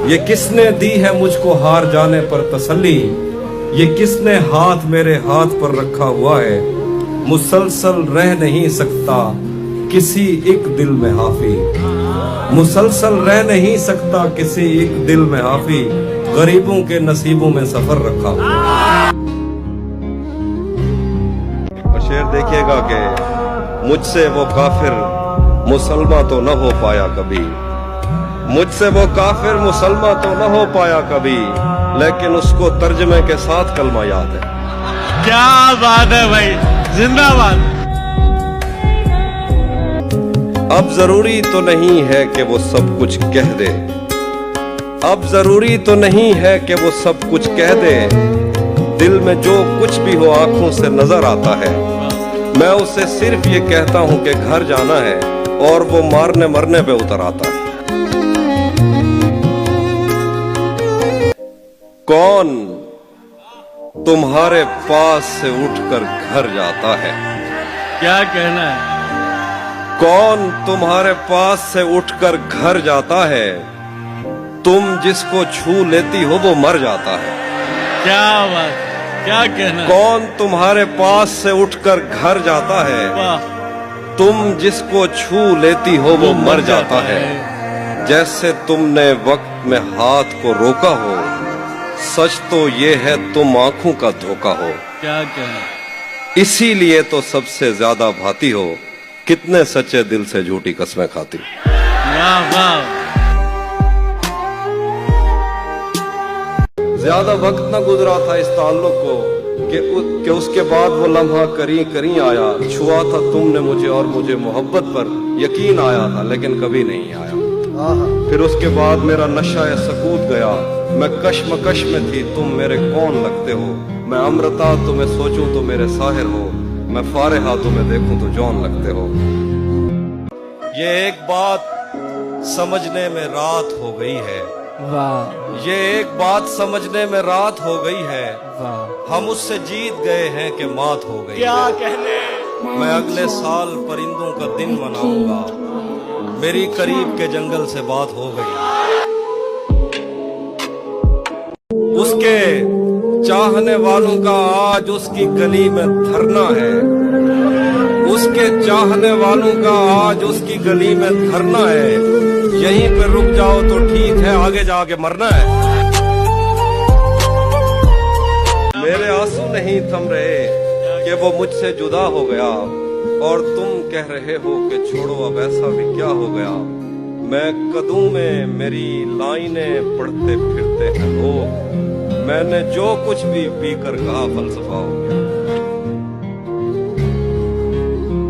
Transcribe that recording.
یہ کس نے دی ہے مجھ کو ہار جانے پر تسلی، یہ کس نے ہاتھ میرے ہاتھ پر رکھا ہوا ہے، مسلسل رہ نہیں سکتا کسی ایک دل میں حافی، مسلسل رہ نہیں سکتا کسی ایک دل میں حافی، غریبوں کے نصیبوں میں سفر رکھا ہوا۔ اور شعر دیکھیے گا کہ مجھ سے وہ کافر مسلمان تو نہ ہو پایا کبھی، مجھ سے وہ کافر مسلمان تو نہ ہو پایا کبھی، لیکن اس کو ترجمے کے ساتھ کلمہ یاد ہے۔ کیا بات ہے بھائی، زندہ باد۔ اب ضروری تو نہیں ہے کہ وہ سب کچھ کہہ دے، اب ضروری تو نہیں ہے کہ وہ سب کچھ کہہ دے، دل میں جو کچھ بھی ہو آنکھوں سے نظر آتا ہے، میں اسے صرف یہ کہتا ہوں کہ گھر جانا ہے، اور وہ مارنے مرنے پہ اتر آتا ہے۔ کون تمہارے پاس سے اٹھ کر گھر جاتا ہے، کیا کہنا ہے؟ کون تمہارے پاس سے اٹھ کر گھر جاتا ہے، تم جس کو چھو لیتی ہو وہ مر جاتا ہے۔ کیا بات، کیا کہنا ہے؟ کون تمہارے پاس سے اٹھ کر گھر جاتا ہے، واہ، تم جس کو چھو لیتی ہو وہ مر جاتا ہے، جیسے تم نے وقت میں ہاتھ کو روکا ہو، سچ تو یہ ہے تم آنکھوں کا دھوکا ہو، کیا کہنا؟ اسی لیے تو سب سے زیادہ بھاتی ہو، کتنے سچے دل سے جھوٹی قسمیں کھاتی۔ واہ واہ، زیادہ وقت نہ گزرا تھا اس تعلق کو کہ اس کے بعد وہ لمحہ کریں آیا، چھوا تھا تم نے مجھے اور مجھے محبت پر یقین آیا تھا، لیکن کبھی نہیں آیا۔ پھر اس کے بعد میرا نشہ سکوت گیا، میں کشمکش میں تھی تم میرے کون لگتے ہو، میں امرتا تمہیں سوچوں تو میرے ساحر ہو، میں فارغہ تمہیں دیکھوں تو جون لگتے ہو۔ یہ ایک بات سمجھنے میں رات ہو گئی ہے، واہ یہ ایک بات سمجھنے میں رات ہو گئی ہے، واہ، ہم اس سے جیت گئے ہیں کہ مات ہو گئی۔ کیا کہنے؟ میں اگلے سال پرندوں کا دن مناؤں گا، میری قریب کے جنگل سے بات ہو گئی۔ اس کے چاہنے والوں کا آج اس کی گلی میں دھرنا ہے، اس کے چاہنے والوں کا آج اس کی گلی میں دھرنا ہے، یہیں پہ رک جاؤ تو ٹھیک ہے، آگے جا کے مرنا ہے۔ میرے آنسو نہیں تھم رہے کہ وہ مجھ سے جدا ہو گیا، اور تم کہہ رہے ہو کہ چھوڑو اب ایسا بھی کیا ہو گیا، میں قدوں میں میری لائنیں پڑھتے پھرتے ہیں لوگ، میں نے جو کچھ بھی پی کر کہا فلسفہ ہو گیا۔